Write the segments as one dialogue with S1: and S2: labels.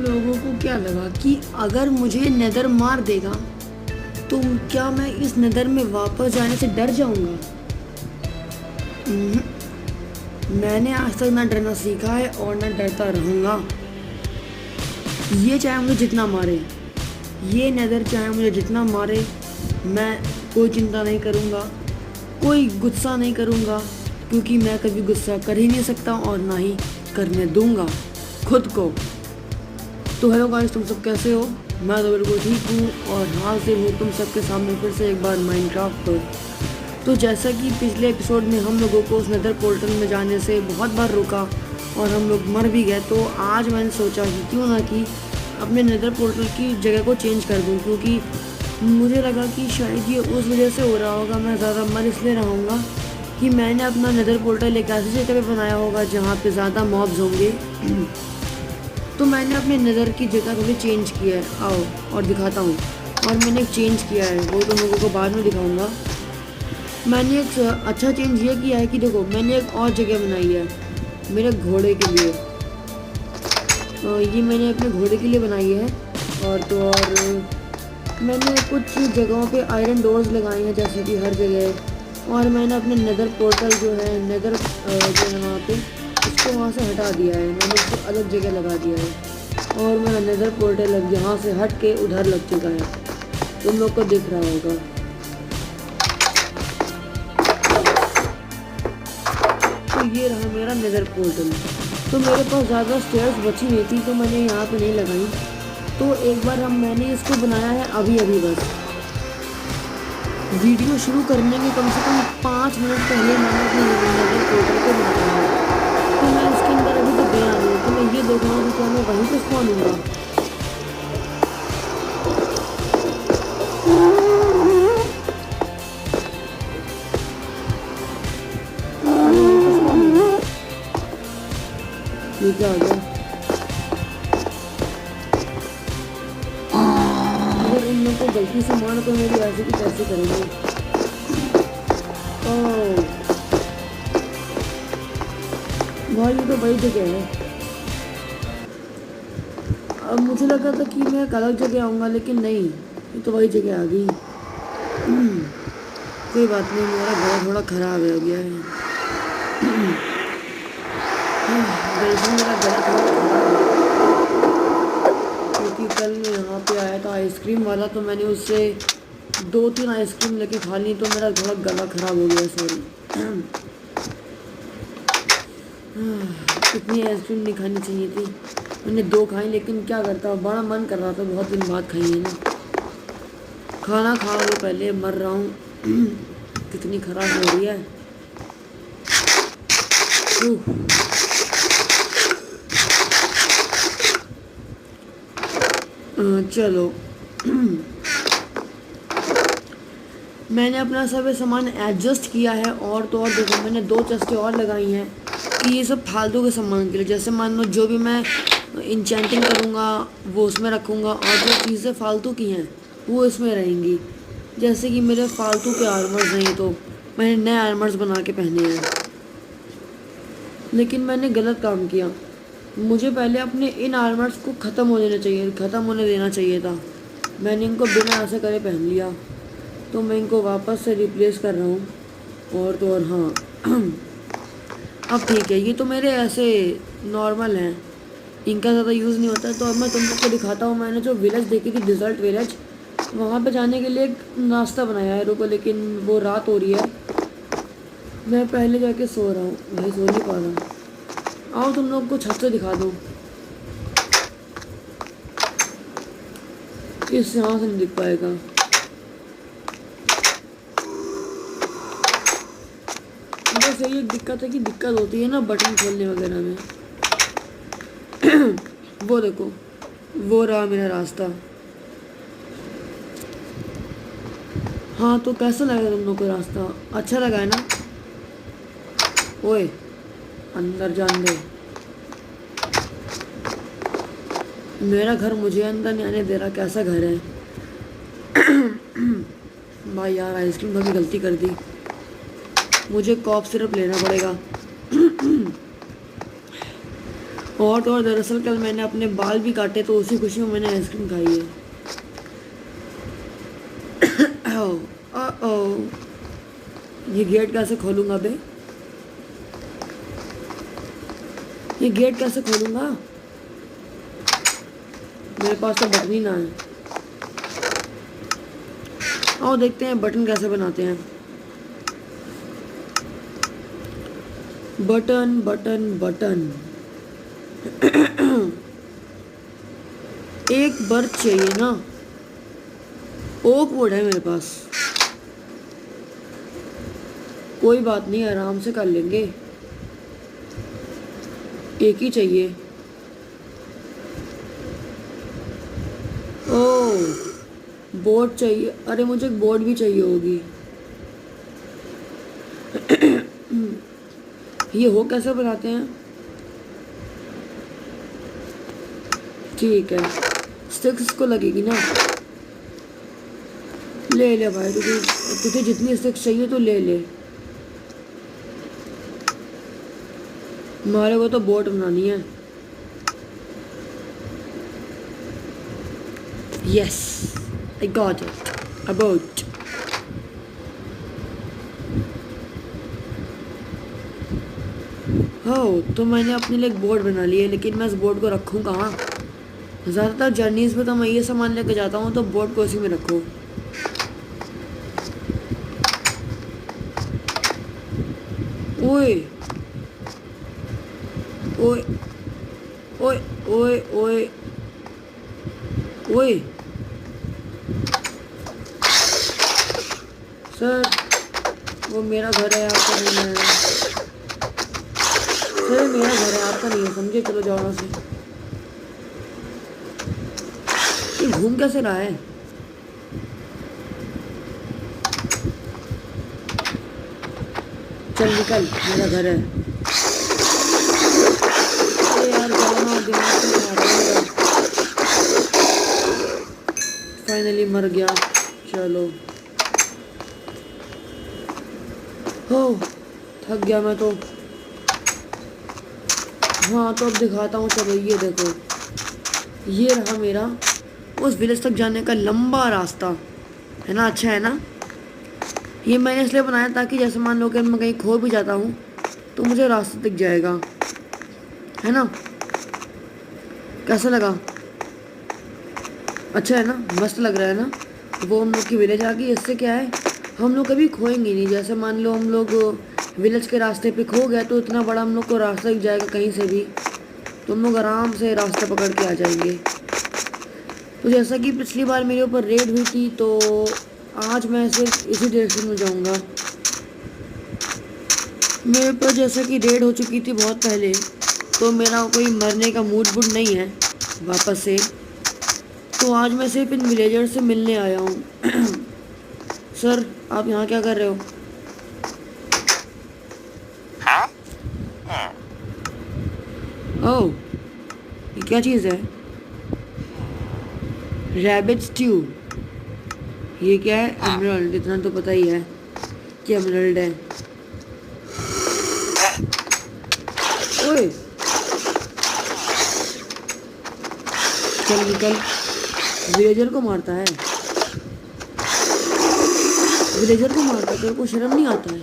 S1: लोगों को क्या लगा कि अगर मुझे नेदर मार देगा तो क्या मैं इस नेदर में वापस जाने से डर जाऊंगा? हम्म, मैंने आज तक ना डरना सीखा है और ना डरता रहूंगा। ये चाहे मुझे जितना मारे, ये नेदर चाहे मुझे जितना मारे, मैं कोई चिंता नहीं करूंगा, कोई गुस्सा नहीं करूंगा, क्योंकि मैं कभी गुस्सा कर ही नहीं सकता और ना ही करने दूंगा खुद को। तो हेलो गाइस, तुम सब कैसे हो? मैं तो बिल्कुल ठीक हूँ और हाजिर हूँ तुम सबके सामने फिर से एक बार माइनक्राफ्ट पर। तो जैसा कि पिछले एपिसोड में हम लोगों को उस नेदर पोर्टल में जाने से बहुत बार रोका और हम लोग मर भी गए, तो आज मैंने सोचा कि क्यों ना कि अपने नेदर पोर्टल की जगह को चेंज कर दूँ, क्योंकि मुझे लगा कि शायद ये उस वजह से हो रहा होगा। मैं ज़्यादा मर इसलिए रहूँगा कि मैंने अपना नेदर पोर्टल एक ऐसी जगह पे बनाया होगा जहाँ पे ज़्यादा मॉब्स होंगे। तो मैंने अपने नेदर की जगह थोड़ी चेंज किया है, आओ और दिखाता हूँ। और मैंने एक चेंज किया है, वो तुम लोगों को बाद में दिखाऊँगा। मैंने एक अच्छा चेंज ये किया है कि देखो, मैंने एक और जगह बनाई है मेरे घोड़े के लिए। ये मैंने अपने घोड़े के लिए बनाई है। और तो और मैंने कुछ जगहों पे आयरन डोर्स लगाए हैं, जैसे कि हर जगह। और मैंने अपने नेदर पोर्टल जो है, नेदर जो है वहाँ पे, उसको वहाँ से हटा दिया है। मैंने उसको अलग जगह लगा दिया है और मेरा नेदर पोर्टल अब यहाँ से हट के उधर लग चुका है, तुम लोग को दिख रहा होगा। तो ये रहा मेरा नेदर पोर्टल। तो मेरे पास ज़्यादा स्टेयर्स बची नहीं थी, तो मैंने यहाँ पे नहीं लगाई। तो एक बार मैंने इसको बनाया है अभी बस वीडियो शुरू करने के कम से कम 5 मिनट पहले मैंने अपने नेदर पोर्टल को बनाया है। तो मैं इसके अंदर अभी तो गया नहीं, तो मैं ये देख रहा हूँ कि क्या मैं वहीं पे स्पॉन हूँगा। ये क्या हो गया? अगर इन लोगों को गलती से मार तो मेरी ऐसे की कैसे करेंगे? ओह भाई, ये तो वही जगह है। अब मुझे लगा था कि मैं एक अलग जगह आऊँगा, लेकिन नहीं, ये तो वही जगह आ गई। कोई बात नहीं, मेरा गला थोड़ा ख़राब हो गया है। दरअसल मेरा गला थोड़ा ख़राब है क्योंकि कल मैं यहाँ पे आया था आइसक्रीम वाला, तो मैंने उससे 2-3 आइसक्रीम लेके खा ली, तो मेरा थोड़ा गला ख़राब हो गया। सॉरी। इतनी आइसक्रीम नहीं खानी चाहिए थी, मैंने 2 खाई, लेकिन क्या करता, बड़ा मन कर रहा था, बहुत दिन बाद खाई है ना। खाना खा लो पहले, मर रहा हूँ। कितनी खराब हो रही है। चलो। मैंने अपना सब सामान एडजस्ट किया है। और तो और देखो, मैंने 2 चेस्टें और लगाई हैं कि ये सब फालतू के सामान के लिए, जैसे मान लो जो भी मैं इंचेंटिंग करूँगा वो उसमें रखूँगा, और जो चीज़ें फालतू की हैं वो इसमें रहेंगी। जैसे कि मेरे फालतू के आर्मर्स हैं, तो मैंने नए आर्मर्स बना के पहने हैं। लेकिन मैंने गलत काम किया, मुझे पहले अपने इन आर्मर्स को ख़त्म होने देना चाहिए था। मैंने इनको बिना ऐसे करे पहन लिया, तो मैं इनको वापस से रिप्लेस कर रहा हूँ। और तो और हाँ, अब ठीक है, ये तो मेरे ऐसे नॉर्मल हैं, इनका ज़्यादा यूज़ नहीं होता। तो अब मैं तुम लोग को दिखाता हूँ, मैंने जो विलेज देखी थी, डिज़र्ट विलेज, वहाँ पे जाने के लिए एक नाश्ता बनाया है। रुको, लेकिन वो रात हो रही है, मैं पहले जाके सो रहा हूँ भाई, सो नहीं पा रहा। आओ तुम लोग को छत से दिखा दूँ, इससे यहाँ से नहीं दिख पाएगा। बस यही एक दिक्कत है कि दिक्कत होती है ना बटन खोलने वगैरह में। वो देखो, वो रहा मेरा रास्ता। हाँ, तो कैसा लगा तुम लोग को रास्ता? अच्छा लगा है ना? ओए, अंदर जान दे, मेरा घर मुझे अंदर नहीं आने दे रहा। कैसा घर है भाई यार, आइसक्रीम कभी गलती कर दी, मुझे कॉफ सिरप लेना पड़ेगा। और तो और दरअसल कल मैंने अपने बाल भी काटे तो उसी खुशी में मैंने आइसक्रीम खाई है। ओ ये गेट कैसे खोलूँगा बे? ये गेट कैसे खोलूँगा? मेरे पास तो बटन ही ना है। आओ देखते हैं बटन कैसे बनाते हैं। बटन बटन बटन एक बर्थ चाहिए ना। ओक वुड है मेरे पास, कोई बात नहीं, आराम से कर लेंगे। एक ही चाहिए। ओह बोर्ड चाहिए। अरे मुझे एक बोर्ड भी चाहिए होगी। ये हो कैसे बनाते हैं? ठीक है, स्टिक्स को लगेगी ना। ले ले भाई, तुझे जितनी स्टिक्स चाहिए तो ले ले। हमारे को तो बोट बनानी है। Yes I got it, a boat. हो तो मैंने अपने लिए एक बोर्ड बना ली है, लेकिन मैं इस बोर्ड को रखूँ कहाँ? ज़्यादातर जर्नीज़ में तो मैं ये सामान लेके जाता हूँ तो बोर्ड को उसी में रखो। ओए ओए ओए ओए ओए ओए सर, वो मेरा घर है, आपका नहीं है। सर मेरा घर है, आपका नहीं है, समझे? चलो जाओ वहाँ से। ये घूम कैसे रहा है? चल निकल, मेरा घर है। अरे यार जाना, दिमाग से खा रहा है। फाइनली मर गया। चलो हो, थक गया मैं तो। हाँ तो अब दिखाता हूँ। चलो ये देखो, ये रहा मेरा उस विलेज तक जाने का लंबा रास्ता, है ना? अच्छा है ना? ये मैंने इसलिए बनाया ताकि जैसे मान लो कि मैं कहीं खो भी जाता हूँ तो मुझे रास्ता दिख जाएगा, है ना? कैसा लगा? अच्छा है ना? मस्त लग रहा है ना? वो हम लोग की विलेज आ गई। इससे क्या है, हम लोग कभी खोएंगे नहीं। जैसे मान लो हम लोग विलेज के रास्ते पे खो गया तो इतना बड़ा हम लोग को रास्ता दिख जाएगा कहीं से भी, तो हम लोग आराम से रास्ता पकड़ के आ जाएंगे। तो जैसा कि पिछली बार मेरे ऊपर रेड हुई थी, तो आज मैं सिर्फ इसी डायरेक्शन में जाऊंगा। मेरे ऊपर जैसा कि रेड हो चुकी थी बहुत पहले, तो मेरा कोई मरने का मूड वूड नहीं है वापस से। तो आज मैं सिर्फ इन विलेजर से मिलने आया हूँ। सर आप यहाँ क्या कर रहे हो? ओह ये क्या चीज़ है? Rabbit stew. ये क्या है? एमरल्ड। इतना तो पता ही है कि एमरल्ड है। ओए चल निकल, विलेजर को मारता है। विलेजर को मारता है, तेरे को शर्म नहीं आता है?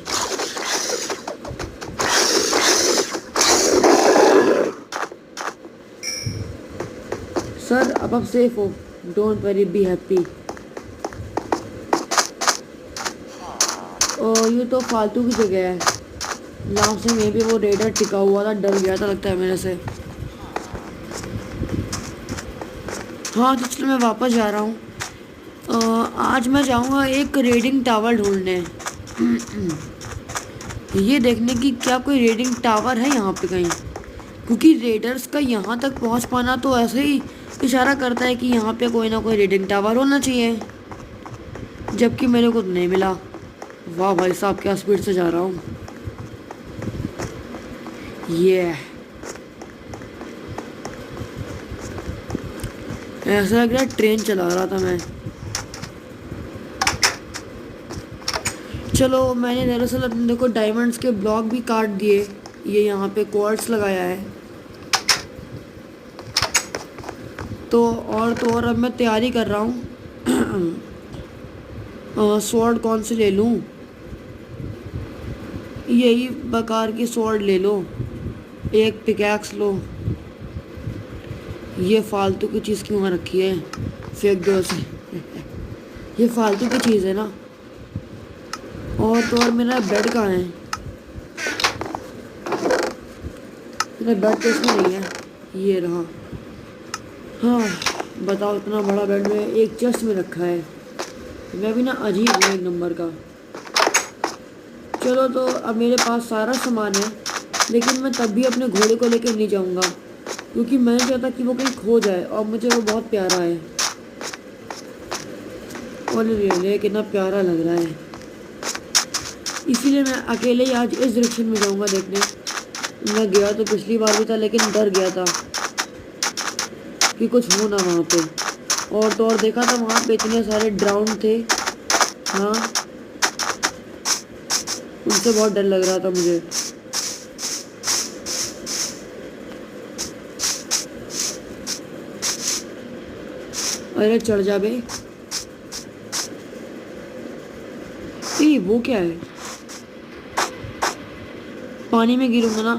S1: सर अब आप सेफ हो, डोंट वरी, बी हैप्पी। और ये तो फालतू की जगह है। लास्ट से में भी वो रेडर टिका हुआ था, डर गया था लगता है मेरे से। हाँ तो चलो मैं वापस जा रहा हूँ। आज मैं जाऊँगा एक रेडिंग टावर ढूंढने। ये देखने की क्या कोई रेडिंग टावर है यहाँ पे कहीं, क्योंकि रेडर्स का यहाँ तक पहुँच पाना तो ऐसे ही इशारा करता है कि यहाँ पे कोई ना कोई रेडिंग टावर होना चाहिए, जबकि मेरे को नहीं मिला। वाह भाई साहब क्या स्पीड से जा रहा हूँ। ये ऐसा लग रहा है ट्रेन चला रहा था मैं। चलो मैंने दरअसल अपने को डायमंड्स के ब्लॉक भी काट दिए। ये यहाँ पे क्वार्ट्स लगाया है। तो और अब मैं तैयारी कर रहा हूँ। स्वॉर्ड कौन सी ले लूँ? यही बेकार की स्वॉर्ड ले लो। एक पिकैक्स लो। ये फालतू की चीज़ क्यों वहाँ रखी है? फेंक दो उसे। ये फालतू की चीज़ है ना। और तो और मेरा बेड कहाँ है? मेरा बेड तो इसमें नहीं है। ये रहा। हाँ बताओ, इतना बड़ा बेड में एक चेस्ट में रखा है। मैं भी ना अजीब हूँ एक नंबर का। चलो तो अब मेरे पास सारा सामान है, लेकिन मैं तब भी अपने घोड़े को लेकर नहीं जाऊँगा, क्योंकि मैं नहीं चाहता कि वो कहीं खो जाए, और मुझे वो बहुत प्यारा है। और ये कितना प्यारा लग रहा है। इसीलिए मैं अकेले ही आज इस डायरेक्शन में जाऊँगा देखने। मैं गया तो पिछली बार भी था, लेकिन डर गया था कि कुछ हो ना वहाँ पे। और तो और देखा था वहाँ पे इतने सारे ड्राउन थे। हाँ, उनसे बहुत डर लग रहा था मुझे। अरे चढ़ जा बे। वो क्या है? पानी में गिरूंगा ना।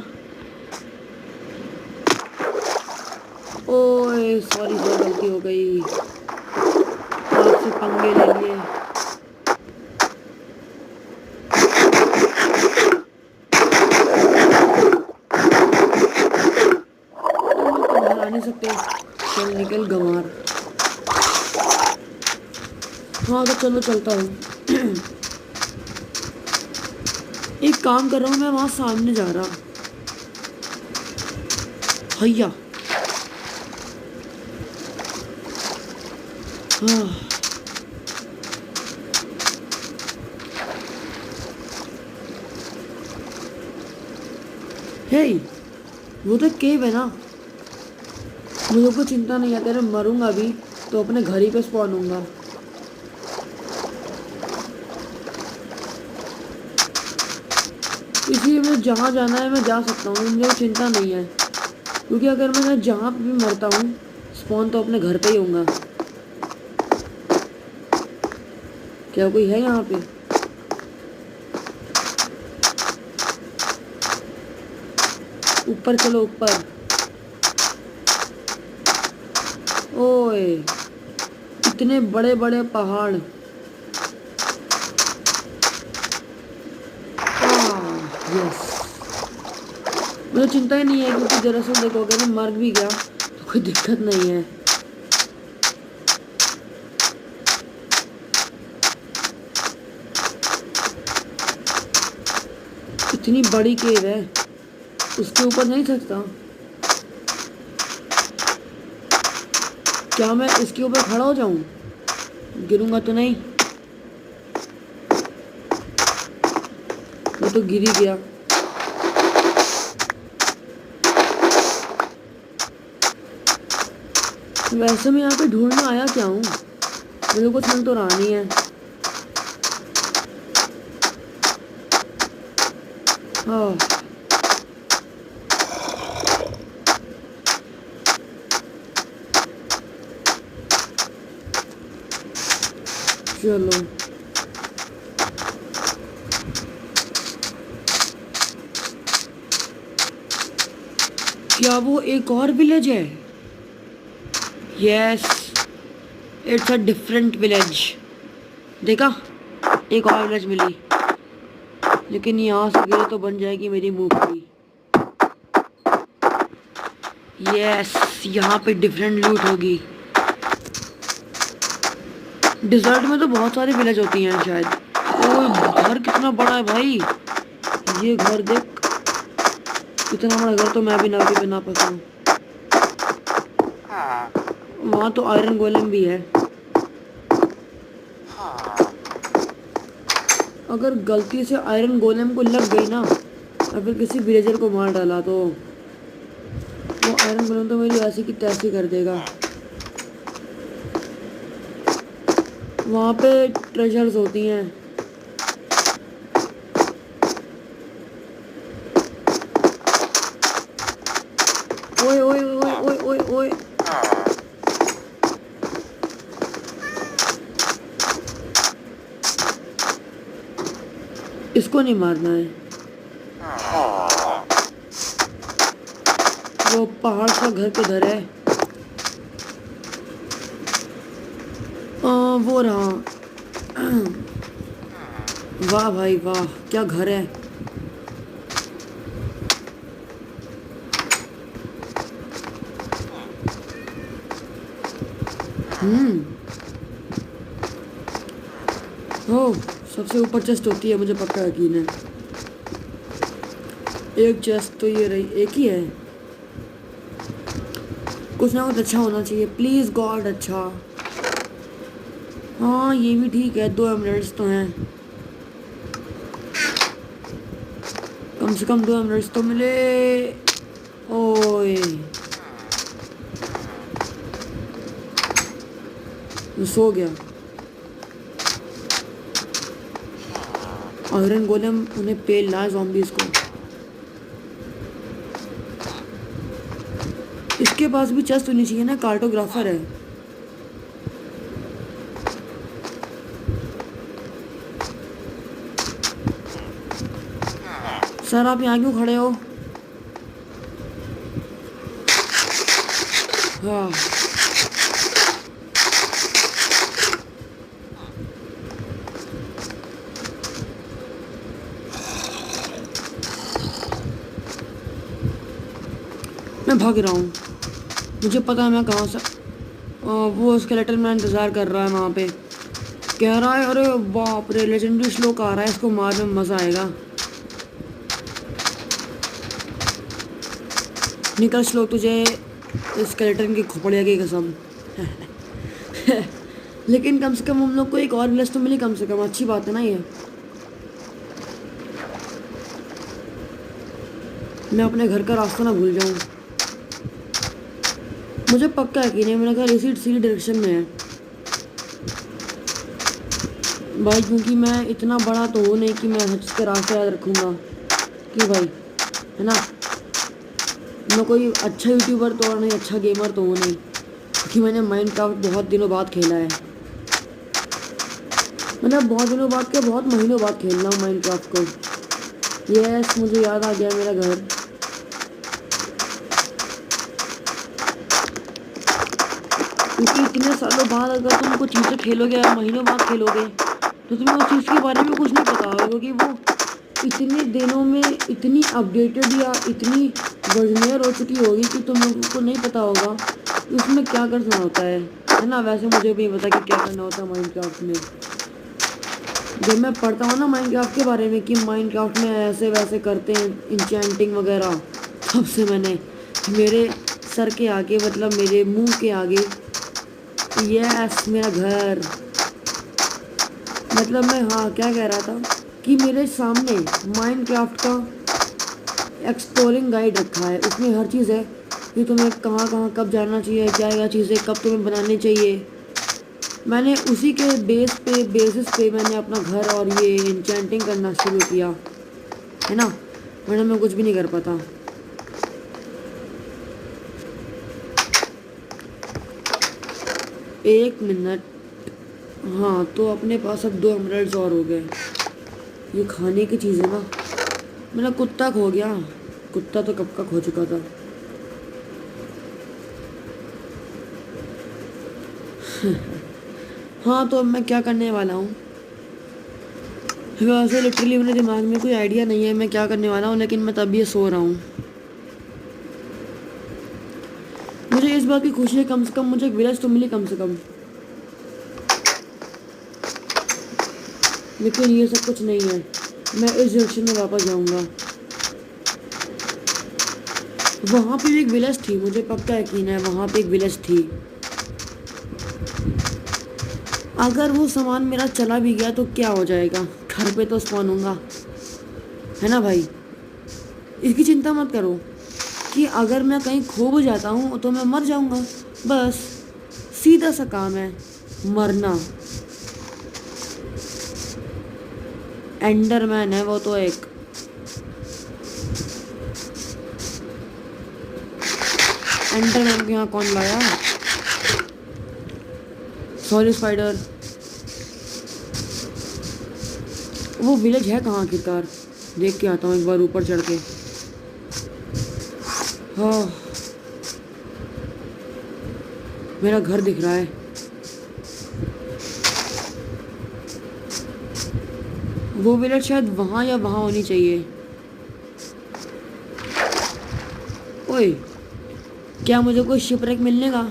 S1: ओए सॉरी सॉरी, गलती हो गई। आपसे पंगे ले लिए। बाहर आ नहीं सकते। चल निकल गंवार। हाँ तो चलो चलता हूँ। एक काम कर रहा हूँ, मैं वहाँ सामने जा रहा। भैया हाँ। हे, वो तो केव है ना। मुझे को चिंता नहीं है, तेरे मरूंगा भी तो अपने घर ही पे स्पॉन होऊंगा। इसलिए मुझे जहाँ जाना है मैं जा सकता हूँ, मुझे चिंता नहीं है, क्योंकि अगर मैं जहाँ भी मरता हूँ स्पॉन तो अपने घर पे ही होऊंगा। क्या कोई है यहाँ पे? ऊपर चलो ऊपर। ओए इतने बड़े बड़े पहाड़। यस, मुझे चिंता ही नहीं है, क्योंकि दरअसल देखो अगर मैं मर भी गया तो कोई दिक्कत नहीं है। इतनी बड़ी केव है, उसके ऊपर नहीं सकता। क्या मैं इसके ऊपर खड़ा हो जाऊं? गिरूंगा तो नहीं? वो तो गिर ही गया। वैसे मैं यहाँ पे ढूंढने आया क्या हूँ? मुझे कुछ मिल तो रहा नहीं है। हाँ चलो। क्या वो एक और विलेज है? Yes, it's a different village. देखा, एक और विलेज मिली, लेकिन यहाँ से गिरे तो बन जाएगी मेरी मूंगफली। यस, यहाँ पे डिफरेंट लूट होगी। डिजर्ट में तो बहुत सारी विलेज होती हैं शायद। ओह घर कितना बड़ा है भाई। ये घर देख, इतना बड़ा घर तो मैं भी ना कभी बना पाता हूँ। वहाँ तो आयरन गोलेम भी है। अगर गलती से आयरन गोलेम को लग गई ना, या फिर किसी विलेजर को मार डाला, तो वो आयरन गोलेम तो मेरी ऐसी की तैसी कर देगा। वहाँ पे ट्रेजर्स होती हैं। ओए ओए ओए ओए ओए ओए, इसको नहीं मारना है। वो पहाड़ का घर किधर है? वो रहा। वाह भाई वाह, क्या घर है। ओ, सबसे ऊपर चेस्ट होती है, मुझे पक्का यकीन है। एक चेस्ट तो ये रही, एक ही है। कुछ ना कुछ अच्छा होना चाहिए, प्लीज गॉड। अच्छा, हाँ ये भी ठीक है, 2 एमरेल्ड्स तो हैं। कम से कम 2 एमरेल्ड्स तो मिले। ओए, सो गया। आयरन गोलेम उन्हें पेल रहा है ज़ॉम्बीज़ को। इसके पास भी चेस्ट होनी चाहिए ना, कार्टोग्राफर है। सर आप यहाँ क्यों खड़े हो? हाँ, मैं भाग रहा हूँ, मुझे पता है मैं कहाँ से। वो स्केलेटन मेरा इंतज़ार कर रहा है वहाँ पे, कह रहा है अरे बाप रे लेजेंडरी श्लोक आ रहा है, इसको मारने में मज़ा आएगा। निकल श्लोक, तुझे स्केलेटन की खोपड़िया की कसम। लेकिन कम से कम हम लोग को एक और विलेज तो मिली, कम से कम अच्छी बात है ना ये। मैं अपने घर का रास्ता ना भूल जाऊँ। मुझे पक्का है कि नहीं, मेरा घर इसी डायरेक्शन में है भाई, क्योंकि मैं इतना बड़ा तो हो नहीं कि मैं हर चीज़ का रास्ता याद रखूँगा कि भाई, है ना। मैं कोई अच्छा यूट्यूबर तो और नहीं अच्छा गेमर तो हूँ नहीं, क्योंकि मैंने माइनक्राफ्ट बहुत दिनों बाद खेला है। मैंने बहुत दिनों बाद के बहुत महीनों बाद खेल रहा हूँ माइनक्राफ्ट को। यस, मुझे याद आ गया मेरा घर। क्योंकि इतने सालों बाद अगर तुम कुछ चीज़ें खेलोगे या महीनों बाद खेलोगे तो तुम्हें उस चीज़ के बारे में कुछ नहीं पता होगा, क्योंकि वो इतने दिनों में इतनी अपडेटेड या इतनी वर्जनियर हो चुकी होगी कि तुम लोगों को नहीं पता होगा कि उसमें क्या करना होता है ना। वैसे मुझे भी पता कि क्या करना होता है माइनक्राफ्ट में। जब मैं पढ़ता हूँ ना माइनक्राफ्ट के बारे में कि माइनक्राफ्ट में ऐसे वैसे करते हैं इंचेंटिंग वगैरह, तब से मैंने मेरे सर के आगे, मतलब मेरे मुंह के आगे, यस मेरा घर, मतलब मैं, हाँ क्या कह रहा था कि मेरे सामने माइनक्राफ्ट का एक्सप्लोरिंग गाइड रखा है, उसमें हर चीज़ है कि तुम्हें कहाँ कहाँ कब जाना चाहिए, क्या क्या चीज़ें कब तुम्हें बनानी चाहिए। मैंने उसी के बेसिस पे मैंने अपना घर और ये इंचेंटिंग करना शुरू किया, है ना, वरना मैं कुछ भी नहीं कर पाता। एक मिनट, हाँ तो अपने पास अब 2 एमराल्ड्स और हो गए। ये खाने की चीज़ है ना। मेरा कुत्ता खो गया, कुत्ता तो कब का खो चुका था। हाँ तो अब मैं क्या करने वाला हूँ, वैसे लिटरली मेरे दिमाग में कोई आइडिया नहीं है मैं क्या करने वाला हूँ, लेकिन मैं तब ये सो रहा हूँ। मुझे इस बात की खुशी है कम से कम मुझे एक विलेज तो मिली कम से कम, लेकिन ये सब कुछ नहीं है। मैं इस डायरेक्शन में वापस जाऊंगा। वहाँ पे भी एक विलेज थी, मुझे पक्का यकीन है वहाँ पे एक विलेज थी। अगर वो सामान मेरा चला भी गया तो क्या हो जाएगा, घर पे तो स्पॉन होऊंगा, है ना भाई। इसकी चिंता मत करो कि अगर मैं कहीं खो भी जाता हूँ तो मैं मर जाऊँगा, बस सीधा सा काम है मरना। एंडरमैन है वो तो एक। एंडरमैन को यहाँ कौन लाया? Sorry spider. वो विलेज है कहाँ आखिरकार? देख के आता हूँ एक बार ऊपर चढ़ के। हाँ, मेरा घर दिख रहा है। वो विलेज शायद वहाँ या वहाँ होनी चाहिए। ओए, क्या मुझे कोई शिपरेक मिलने का?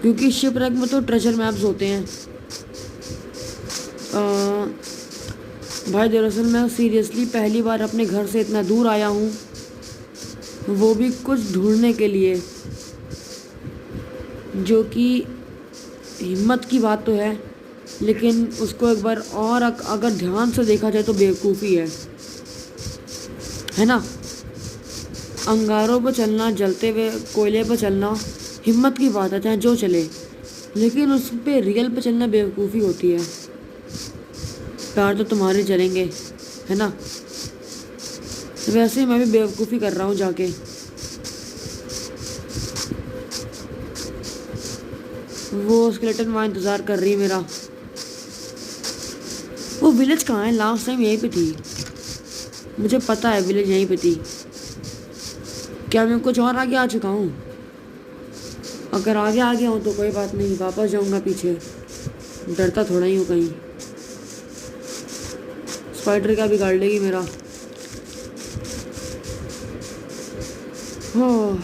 S1: क्योंकि शिपरेक में तो ट्रेजर मैप्स होते हैं। भाई दरअसल मैं सीरियसली पहली बार अपने घर से इतना दूर आया हूँ, वो भी कुछ ढूंढने के लिए, जो कि हिम्मत की बात तो है, लेकिन उसको एक बार और अगर ध्यान से देखा जाए तो बेवकूफ़ी है ना? अंगारों पर चलना, जलते हुए कोयले पर चलना हिम्मत की बात है, चाहे जो चले, लेकिन उस पर रियल पे चलना बेवकूफ़ी होती है। पैर तो तुम्हारे चलेंगे, है ना? वैसे मैं भी बेवकूफ़ी कर रहा हूँ जाके। वो स्केलेटन वहाँ इंतज़ार कर रही है मेरा। वो विलेज कहाँ है? लास्ट टाइम यहीं पे थी, मुझे पता है विलेज यहीं पे थी। क्या मैं कुछ और आगे आ चुका हूँ? अगर आगे आ गया हूँ तो कोई बात नहीं, वापस जाऊँगा पीछे, डरता थोड़ा ही हूँ कहीं स्पाइडर का बिगाड़ लेगी मेरा। हाँ,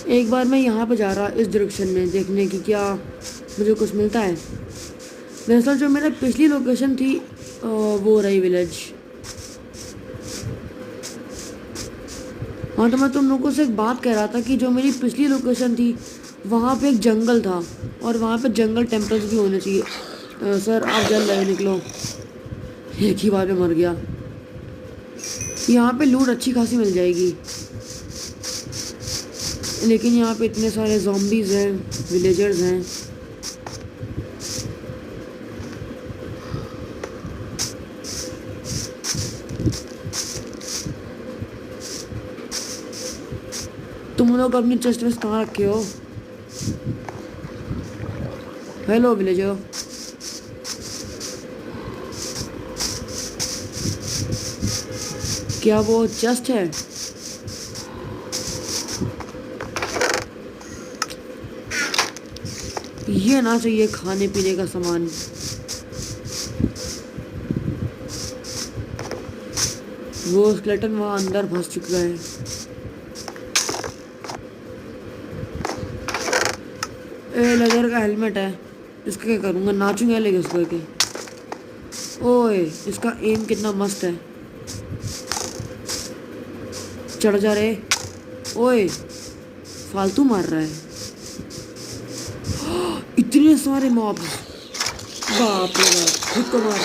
S1: एक बार मैं यहाँ पे जा रहा इस डायरेक्शन में, देखने की क्या मुझे कुछ मिलता है। दरअसल जो मेरा पिछली लोकेशन थी वो रही विलेज। हाँ, तो मैं तुम लोगों से एक बात कह रहा था कि जो मेरी पिछली लोकेशन थी वहाँ पे एक जंगल था, और वहाँ पे जंगल टेम्पल्स भी होने चाहिए। सर आप जल्द रहे, निकलो। एक ही बार में मर गया। यहाँ पे लूट अच्छी खासी मिल जाएगी, लेकिन यहाँ पे इतने सारे ज़ॉम्बीज़ हैं, विलेजर्स हैं। तुम लोग अपनी चेस्ट वेस्ट कहाँ रखे हो? Hello villager. क्या वो चेस्ट है? ये ना चाहिए खाने पीने का सामान। वो स्केलेटन वहाँ अंदर फंस चुका है। लेदर का हेलमेट है, इसका क्या करूँगा? नाचूंगा लेके उसको के। ओए, इसका एम कितना मस्त है। चढ़ जा रे। ओए, फालतू मार रहा है। इतने सारे मॉब्स, बाप रे बाप, खुद को मार।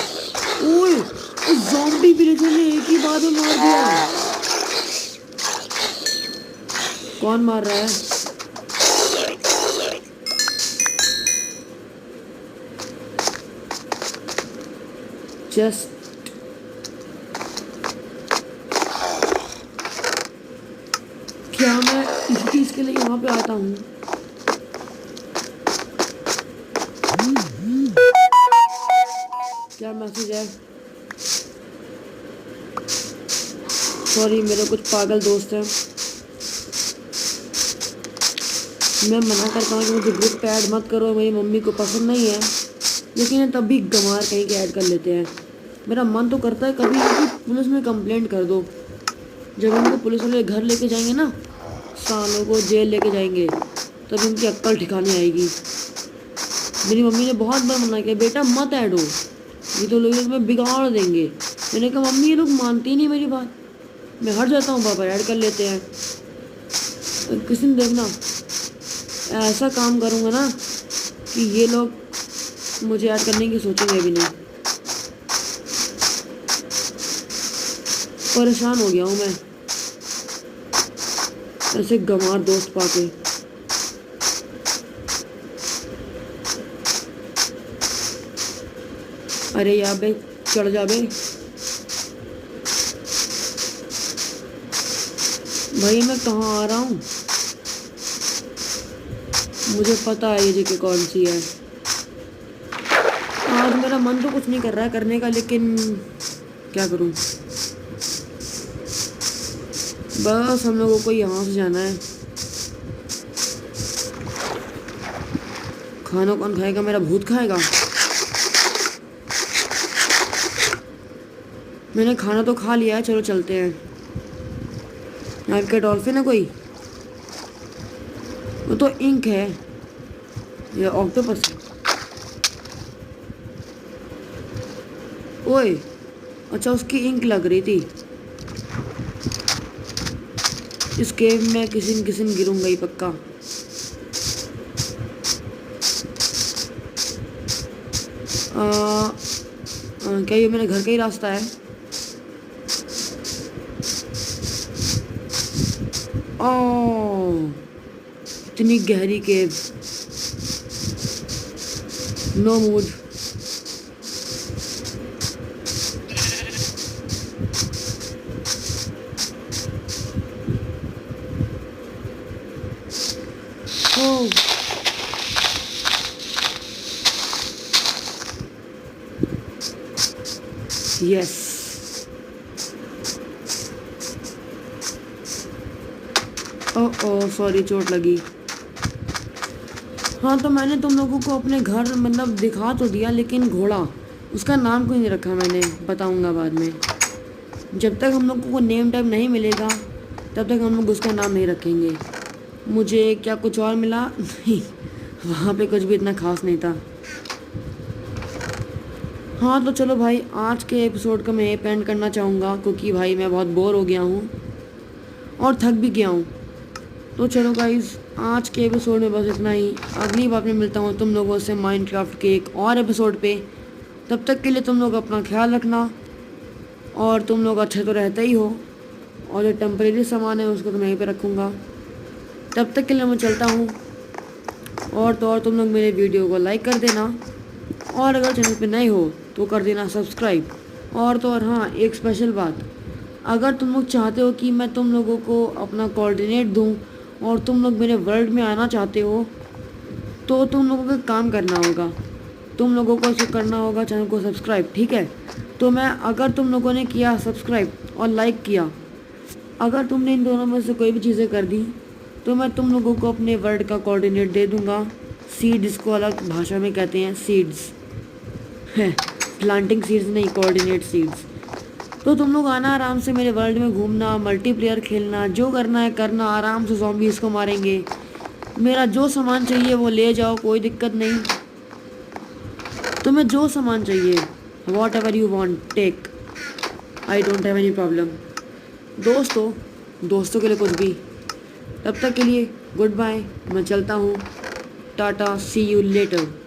S1: ओए, उस ज़ॉम्बी विलेजर ने एक ही बार में मार दिया। कौन मार रहा है? चेस्ट। क्या मैं इस चीज के लिए यहाँ पे आता हूँ? क्या मैसेज है? सॉरी, मेरे कुछ पागल दोस्त हैं। मैं मना करता हूँ कि मुझे ग्रुप पे ऐड मत करो, मेरी मम्मी को पसंद नहीं है, लेकिन तब भी गंवार कहीं के ऐड कर लेते हैं। मेरा मन तो करता है कभी कभी पुलिस में कंप्लेंट कर दो। जब इनको पुलिस वाले घर लेके जाएंगे ना, सालों को जेल लेके जाएंगे, तब इनकी अक्ल ठिकाने आएगी। मेरी मम्मी ने बहुत बार मना किया, बेटा मत ऐड हो, ये तो लोग इसमें बिगाड़ देंगे। मैंने कहा मम्मी ये लोग मानती ही नहीं मेरी बात। मैं हट जाता हूँ, पापा ऐड कर लेते हैं। किसी ने देखना ऐसा काम करूँगा ना कि ये लोग मुझे ऐड करने की सोचेंगे भी नहीं। परेशान हो गया हूँ मैं ऐसे गंवार दोस्त पाके। अरे यार बे, चढ़ जा बे। भाई मैं कहाँ आ रहा हूँ? मुझे पता है ये जगह कौन सी है। मेरा मन तो कुछ नहीं कर रहा है करने का, लेकिन क्या करूं। बस हम लोगों को यहाँ से जाना है। खाना कौन खाएगा? मेरा भूत खाएगा। मैंने खाना तो खा लिया है, चलो चलते हैं। यहाँ क्या डॉल्फिन है कोई? वो तो इंक है, ये ऑक्टोपस है। ओए अच्छा, उसकी इंक लग रही थी। इस केव में किसी न किसी गिरूंगा ही पक्का। क्या ये मेरे घर का ही रास्ता है? इतनी गहरी cave, no mood. Oh yes, oh sorry, चोट लगी। हाँ तो मैंने तुम लोगों को अपने घर मतलब दिखा तो दिया, लेकिन घोड़ा, उसका नाम क्यों नहीं रखा मैंने, बताऊंगा बाद में। जब तक हम लोगों को नेम टैग नहीं मिलेगा तब तक हम लोग उसका नाम नहीं रखेंगे। मुझे क्या कुछ और मिला? नहीं, वहाँ पे कुछ भी इतना खास नहीं था। हाँ तो चलो भाई, आज के एपिसोड का मैं ये एंड करना चाहूँगा, क्योंकि भाई मैं बहुत बोर हो गया हूँ और थक भी गया हूँ। तो चलो गाइज़, आज के एपिसोड में बस इतना ही। अगली बार मैं मिलता हूँ तुम लोगों से माइनक्राफ्ट के एक और एपिसोड पे। तब तक के लिए तुम लोग अपना ख्याल रखना, और तुम लोग अच्छे तो रहते ही हो, और जो टेम्परेरी सामान है उसको तो मैं यहीं पे रखूँगा। तब तक के लिए मैं चलता हूँ। और तो और तुम लोग मेरे वीडियो को लाइक कर देना, और अगर चैनल पे नए हो तो कर देना सब्सक्राइब। और तो और हाँ, एक स्पेशल बात, अगर तुम लोग चाहते हो कि मैं तुम लोगों को अपना कोऑर्डिनेट दूँ और तुम लोग मेरे वर्ल्ड में आना चाहते हो, तो तुम लोगों को काम करना होगा। तुम लोगों को ऐसे करना होगा, चैनल को सब्सक्राइब, ठीक है? तो मैं, अगर तुम लोगों ने किया सब्सक्राइब और लाइक किया, अगर तुमने इन दोनों में से कोई भी चीज़ें कर दी, तो मैं तुम लोगों को अपने वर्ल्ड का कोऑर्डिनेट दे दूँगा। सीड्स को अलग भाषा में कहते हैं सीड्स, प्लांटिंग सीड्स नहीं, कोऑर्डिनेट सीड्स। तो तुम लोग आना, आराम से मेरे वर्ल्ड में घूमना, मल्टीप्लेयर खेलना, जो करना है करना, आराम से ज़ॉम्बीज़ को मारेंगे। मेरा जो सामान चाहिए वो ले जाओ, कोई दिक्कत नहीं। तुम्हें जो सामान चाहिए, whatever you want take, I don't have any problem. दोस्तों के लिए कुछ भी। तब तक के लिए गुड बाय, मैं चलता हूँ, टाटा, सी यू लेटर।